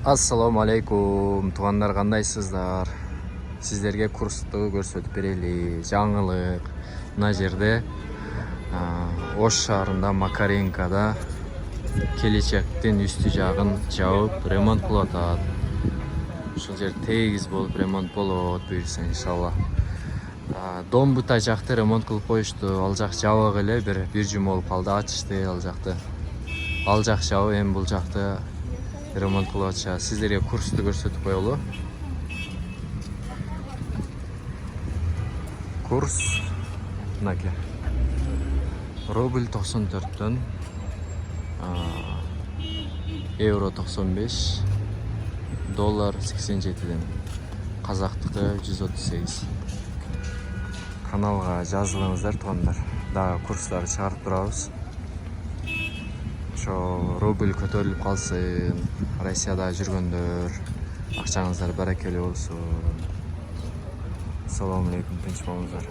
Assalamu alaikum, туғандар қандайсыздар? Сіздерге курсты көрсөтүп берели. Жаңылык. Мына жерде Ош шаарында Макаренкада келечектин үстү жагын жабып ремонт кылып атат. Ушул жер тегиз болуп ремонт болот буюрса иншалла. Дом бута жакты ремонт кылып коюшту. Ал жак жабык эле бир жума болуп калды, ачышты ал жакты. Ал жак жабып, эми бул жакты ремонт кылып атышат. Сиздерге курсту көрсөтүп коелу. Курс мынакей. Рубль 94-төн евро 95, доллар 87-ден, казактыкы 138. Каналга жазылыңыздар туугандар. Дагы курстарды чыгарып турабыз. Ошо рубль көтөрүлүп калсын, Россияда жүргөндөр, акчаңыздар баракелүү болсун. Assalamu alaikum, tinch болуңуздар.